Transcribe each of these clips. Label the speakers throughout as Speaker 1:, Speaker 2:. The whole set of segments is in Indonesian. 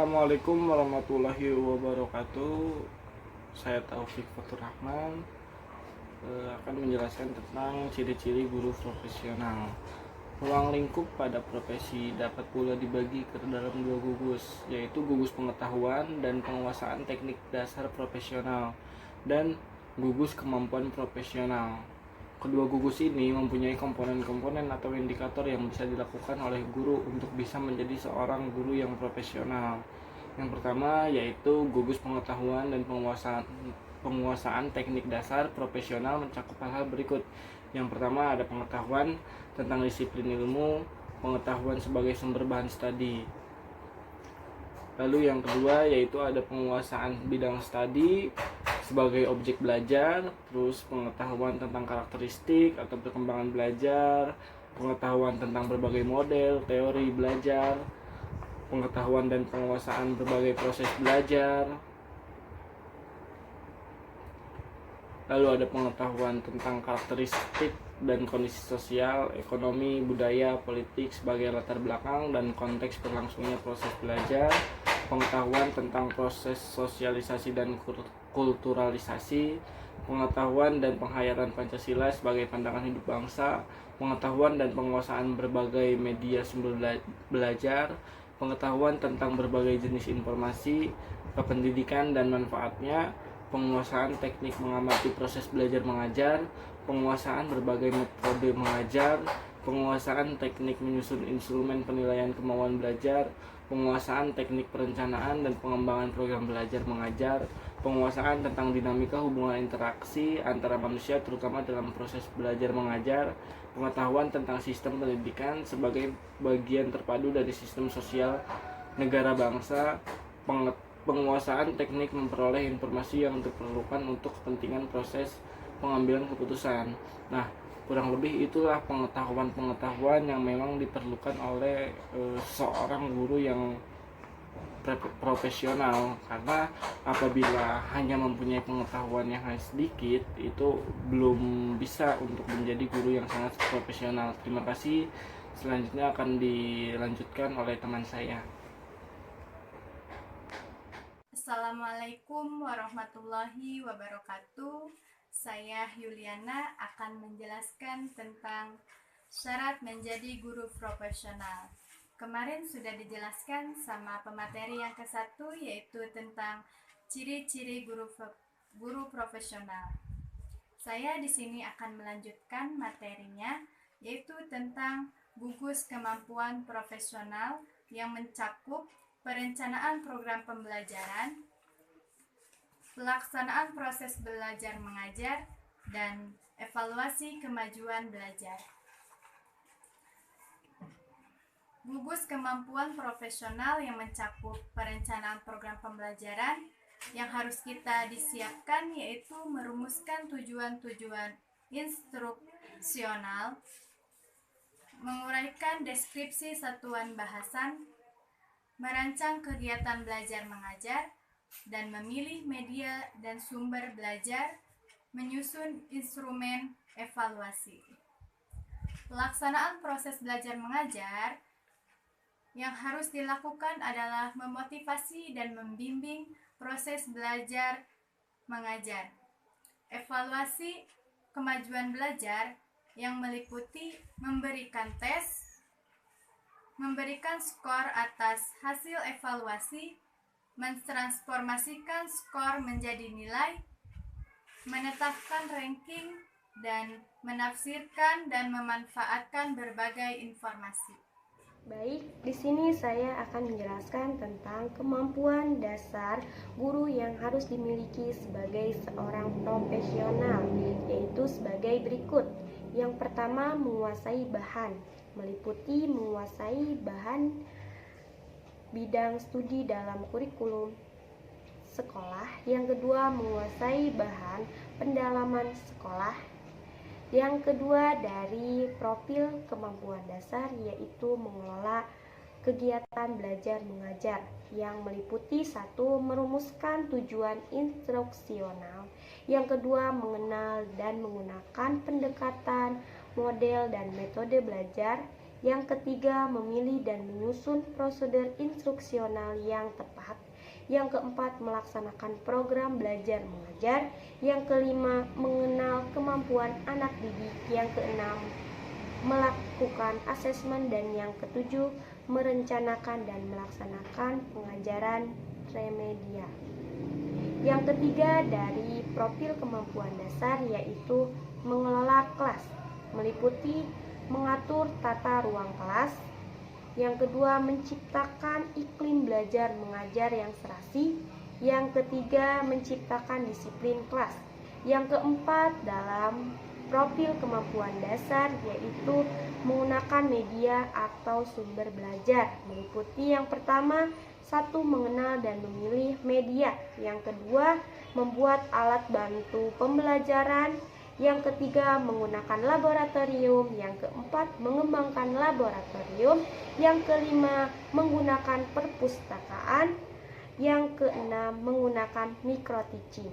Speaker 1: Assalamualaikum warahmatullahi wabarakatuh. Saya Taufik Fatur Rahman akan menjelaskan tentang ciri-ciri guru profesional. Ruang lingkup pada profesi dapat pula dibagi ke dalam dua gugus, yaitu gugus pengetahuan dan penguasaan teknik dasar profesional dan gugus kemampuan profesional. Kedua gugus ini mempunyai komponen-komponen atau indikator yang bisa dilakukan oleh guru untuk bisa menjadi seorang guru yang profesional. Yang pertama yaitu gugus pengetahuan dan penguasaan teknik dasar profesional mencakup hal-hal berikut. Yang pertama ada pengetahuan tentang disiplin ilmu, pengetahuan sebagai sumber bahan studi. Lalu yang kedua yaitu ada penguasaan bidang studi sebagai objek belajar, terus pengetahuan tentang karakteristik atau perkembangan belajar, pengetahuan tentang berbagai model, teori belajar, pengetahuan dan penguasaan berbagai proses belajar. Lalu ada pengetahuan tentang karakteristik dan kondisi sosial, ekonomi, budaya, politik sebagai latar belakang dan konteks berlangsungnya proses belajar, pengetahuan tentang proses sosialisasi dan kulturalisasi, pengetahuan dan penghayatan Pancasila sebagai pandangan hidup bangsa, pengetahuan dan penguasaan berbagai media sumber belajar, pengetahuan tentang berbagai jenis informasi, kependidikan dan manfaatnya, penguasaan teknik mengamati proses belajar mengajar, penguasaan berbagai metode mengajar, penguasaan teknik menyusun instrumen penilaian kemauan belajar, penguasaan teknik perencanaan dan pengembangan program belajar mengajar, penguasaan tentang dinamika hubungan interaksi antara manusia terutama dalam proses belajar mengajar, pengetahuan tentang sistem pendidikan sebagai bagian terpadu dari sistem sosial negara bangsa, penguasaan teknik memperoleh informasi yang diperlukan untuk kepentingan proses pengambilan keputusan. Nah, kurang lebih itulah pengetahuan-pengetahuan yang memang diperlukan oleh seorang guru yang profesional, karena apabila hanya mempunyai pengetahuan yang hanya sedikit itu belum bisa untuk menjadi guru yang sangat profesional. Terima kasih. Selanjutnya akan dilanjutkan oleh teman saya.
Speaker 2: Assalamualaikum warahmatullahi wabarakatuh. Saya Yuliana akan menjelaskan tentang syarat menjadi guru profesional. Kemarin sudah dijelaskan sama pemateri yang ke-1 yaitu tentang ciri-ciri guru profesional. Saya di sini akan melanjutkan materinya yaitu tentang gugus kemampuan profesional yang mencakup perencanaan program pembelajaran, pelaksanaan proses belajar mengajar, dan evaluasi kemajuan belajar. Gugus kemampuan profesional yang mencakup perencanaan program pembelajaran yang harus kita disiapkan yaitu merumuskan tujuan-tujuan instruksional, menguraikan deskripsi satuan bahasan, merancang kegiatan belajar mengajar, dan memilih media dan sumber belajar, menyusun instrumen evaluasi. Pelaksanaan proses belajar mengajar yang harus dilakukan adalah memotivasi dan membimbing proses belajar mengajar. Evaluasi kemajuan belajar yang meliputi memberikan tes, memberikan skor atas hasil evaluasi, mentransformasikan skor menjadi nilai, menetapkan ranking, dan menafsirkan dan memanfaatkan berbagai informasi.
Speaker 3: Baik, di sini saya akan menjelaskan tentang kemampuan dasar guru yang harus dimiliki sebagai seorang profesional, yaitu sebagai berikut. Yang pertama, menguasai bahan, meliputi menguasai bahan bidang studi dalam kurikulum sekolah. Yang kedua, menguasai bahan pendalaman sekolah. Yang kedua, dari profil kemampuan dasar yaitu mengelola kegiatan belajar mengajar yang meliputi 1. Merumuskan tujuan instruksional. Yang kedua, mengenal dan menggunakan pendekatan, model, dan metode belajar. Yang ketiga, memilih dan menyusun prosedur instruksional yang tepat. Yang keempat, melaksanakan program belajar mengajar. Yang kelima, mengenal kemampuan anak didik. Yang keenam, melakukan asesmen. Dan yang ketujuh, merencanakan dan melaksanakan pengajaran remedial. Yang ketiga dari profil kemampuan dasar yaitu mengelola kelas, meliputi mengatur tata ruang kelas. Yang kedua, menciptakan iklim belajar mengajar yang serasi. Yang ketiga, menciptakan disiplin kelas. Yang keempat dalam profil kemampuan dasar yaitu menggunakan media atau sumber belajar, meliputi yang pertama, satu, mengenal dan memilih media. Yang kedua, membuat alat bantu pembelajaran. Yang ketiga, menggunakan laboratorium. Yang keempat, mengembangkan laboratorium. Yang kelima, menggunakan perpustakaan. Yang keenam, menggunakan micro-teaching.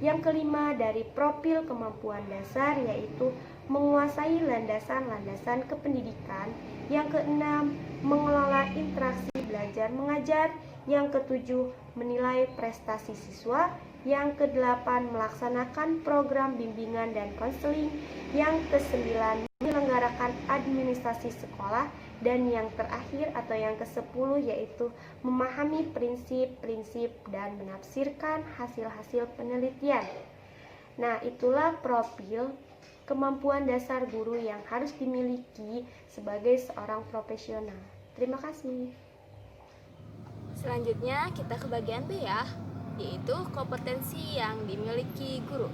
Speaker 3: Yang kelima dari profil kemampuan dasar yaitu menguasai landasan-landasan kependidikan. Yang keenam, mengelola interaksi belajar mengajar. Yang ketujuh, menilai prestasi siswa. Yang kedelapan, melaksanakan program bimbingan dan konseling. Yang kesembilan, menyelenggarakan administrasi sekolah. Dan yang terakhir atau yang ke-10 yaitu memahami prinsip-prinsip dan menafsirkan hasil-hasil penelitian. Nah, itulah profil kemampuan dasar guru yang harus dimiliki sebagai seorang profesional. Terima kasih.
Speaker 4: Selanjutnya kita ke bagian B ya, yaitu kompetensi yang dimiliki guru.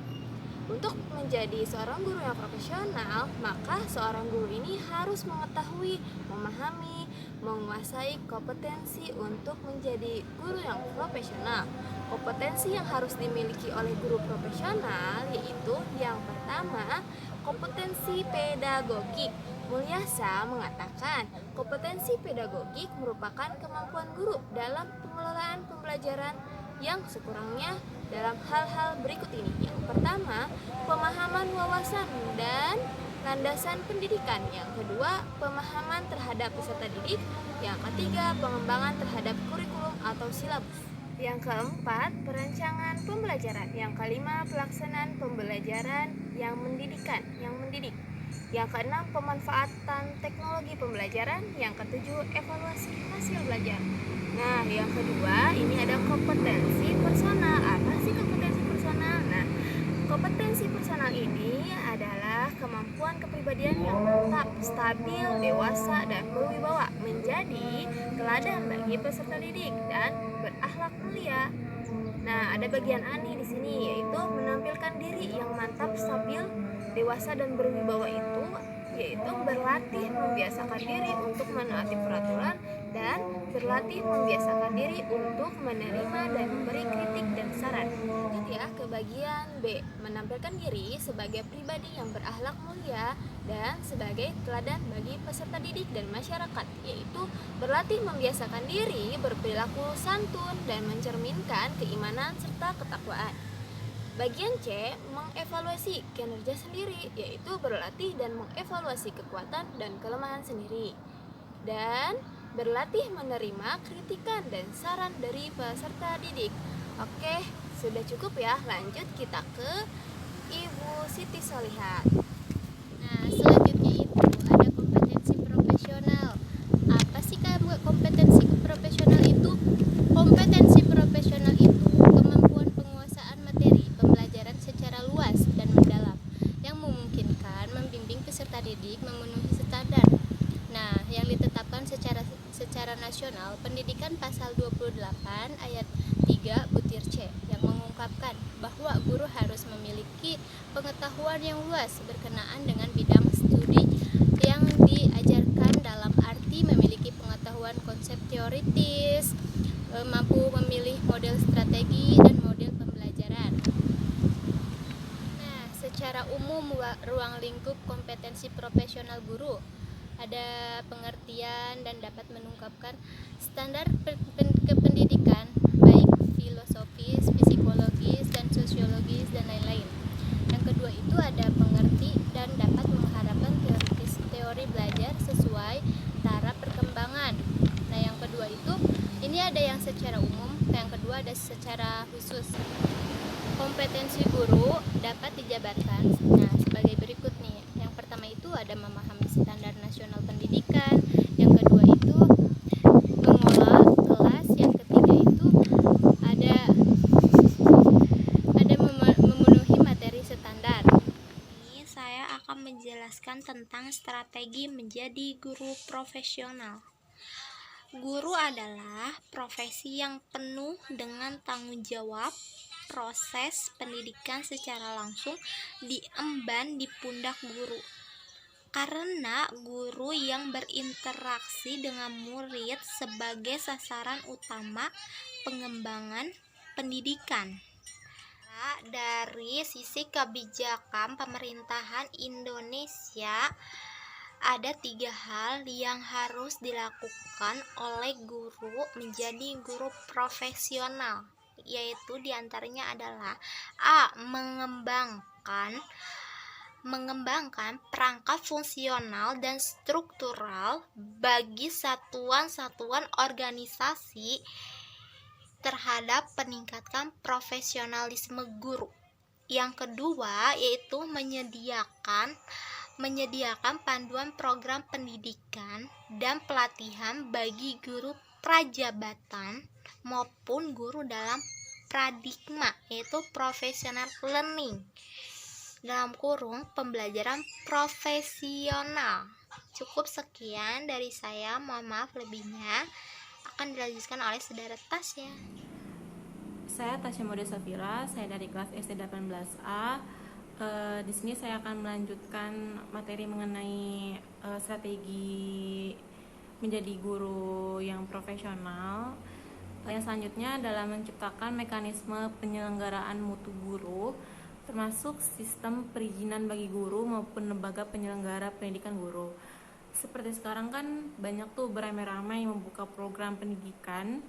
Speaker 4: Untuk menjadi seorang guru yang profesional, maka seorang guru ini harus mengetahui, memahami, menguasai kompetensi untuk menjadi guru yang profesional. Kompetensi yang harus dimiliki oleh guru profesional yaitu yang pertama, kompetensi pedagogik. Mulyasa mengatakan, kompetensi pedagogik merupakan kemampuan guru dalam pengelolaan pembelajaran yang sekurangnya dalam hal-hal berikut ini. Yang pertama, pemahaman wawasan dan landasan pendidikan. Yang kedua, pemahaman terhadap peserta didik. Yang ketiga, pengembangan terhadap kurikulum atau silabus. Yang keempat, perancangan pembelajaran. Yang kelima, pelaksanaan pembelajaran yang mendidik. Yang keenam, pemanfaatan teknologi pembelajaran. Yang ketujuh, evaluasi hasil belajar. Nah, yang kedua, ini ada kompetensi personal. Apa sih kompetensi personal? Nah, kompetensi personal ini adalah kemampuan kepribadian yang tetap, stabil, dewasa, dan berwibawa, menjadi teladan bagi peserta didik dan berakhlak mulia. Nah, ada bagian ani di sini, yaitu menampilkan diri yang mantap, stabil, dewasa, dan berwibawa itu yaitu berlatih membiasakan diri untuk menaati peraturan dan berlatih membiasakan diri untuk menerima dan memberi kritik dan saran. Lanjut ya ke bagian B, menampilkan diri sebagai pribadi yang berakhlak mulia dan sebagai teladan bagi peserta didik dan masyarakat, yaitu berlatih membiasakan diri berperilaku santun dan mencerminkan keimanan serta ketakwaan. Bagian C, mengevaluasi kinerja sendiri, yaitu berlatih dan mengevaluasi kekuatan dan kelemahan sendiri. Dan berlatih menerima kritikan dan saran dari peserta didik. Oke, sudah cukup ya. Lanjut kita ke Ibu Siti Solihat.
Speaker 5: Nah, selanjutnya itu ada kompetensi profesional. Apa sih kompetensi profesional itu? Kompetensi profesional itu kemampuan penguasaan materi pembelajaran secara luas dan mendalam yang memungkinkan membimbing peserta didik memenuhi standar. Nah, yang ditetapkan secara nasional Pendidikan Pasal 28 ayat 3 butir C yang mengungkapkan bahwa guru harus memiliki pengetahuan yang luas berkenaan dengan bidang studi yang diajarkan, dalam arti memiliki pengetahuan konsep teoritis, mampu memilih model strategi dan model pembelajaran. Nah, secara umum ruang lingkup kompetensi profesional guru ada pengertian dan dapat mengungkapkan standar kependidikan baik filosofis, psikologis, dan sosiologis dan lain-lain. Yang kedua itu ada pengerti dan dapat mengharapkan teori belajar sesuai yang secara umum, yang kedua ada secara khusus. Kompetensi guru dapat dijabarkan sebagai berikut nih. Yang pertama itu ada memahami standar nasional pendidikan, yang kedua itu mengolah kelas, yang ketiga itu ada memenuhi materi standar.
Speaker 6: Ini saya akan menjelaskan tentang strategi menjadi guru profesional. Guru adalah profesi yang penuh dengan tanggung jawab. Proses pendidikan secara langsung diemban di pundak guru. Karena guru yang berinteraksi dengan murid sebagai sasaran utama pengembangan pendidikan. Dari sisi kebijakan pemerintahan Indonesia, ada 3 hal yang harus dilakukan oleh guru menjadi guru profesional, yaitu diantaranya adalah A. Mengembangkan perangkat fungsional dan struktural bagi satuan-satuan organisasi terhadap peningkatan profesionalisme guru. Yang kedua yaitu menyediakan panduan program pendidikan dan pelatihan bagi guru prajabatan maupun guru dalam paradigma yaitu professional learning dalam kurung pembelajaran profesional. Cukup sekian dari saya, mohon maaf lebihnya akan dilanjutkan oleh saudara Tasya.
Speaker 7: Saya Tasya Mode Safira, saya dari kelas SD 18A. Di sini saya akan melanjutkan materi mengenai strategi menjadi guru yang profesional. Yang selanjutnya adalah menciptakan mekanisme penyelenggaraan mutu guru, termasuk sistem perizinan bagi guru maupun lembaga penyelenggara pendidikan guru. Seperti sekarang kan banyak tuh beramai-ramai membuka program pendidikan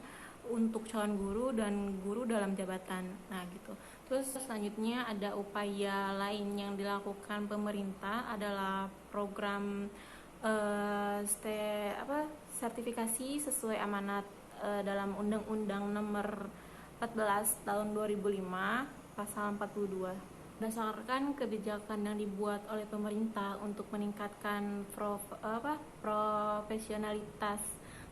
Speaker 7: untuk calon guru dan guru dalam jabatan. Nah gitu. Terus selanjutnya ada upaya lain yang dilakukan pemerintah adalah program sertifikasi sesuai amanat dalam Undang-Undang Nomor 14 Tahun 2005 Pasal 42. Berdasarkan kebijakan yang dibuat oleh pemerintah untuk meningkatkan profesionalitas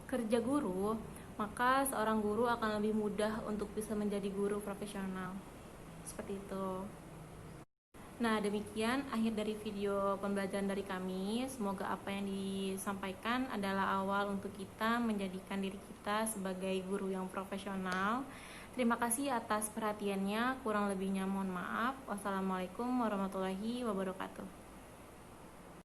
Speaker 7: kerja guru, maka seorang guru akan lebih mudah untuk bisa menjadi guru profesional. Seperti itu. Nah, demikian akhir dari video pembelajaran dari kami. Semoga apa yang disampaikan adalah awal untuk kita menjadikan diri kita sebagai guru yang profesional. Terima kasih atas perhatiannya. Kurang lebihnya mohon maaf. Wassalamualaikum warahmatullahi wabarakatuh.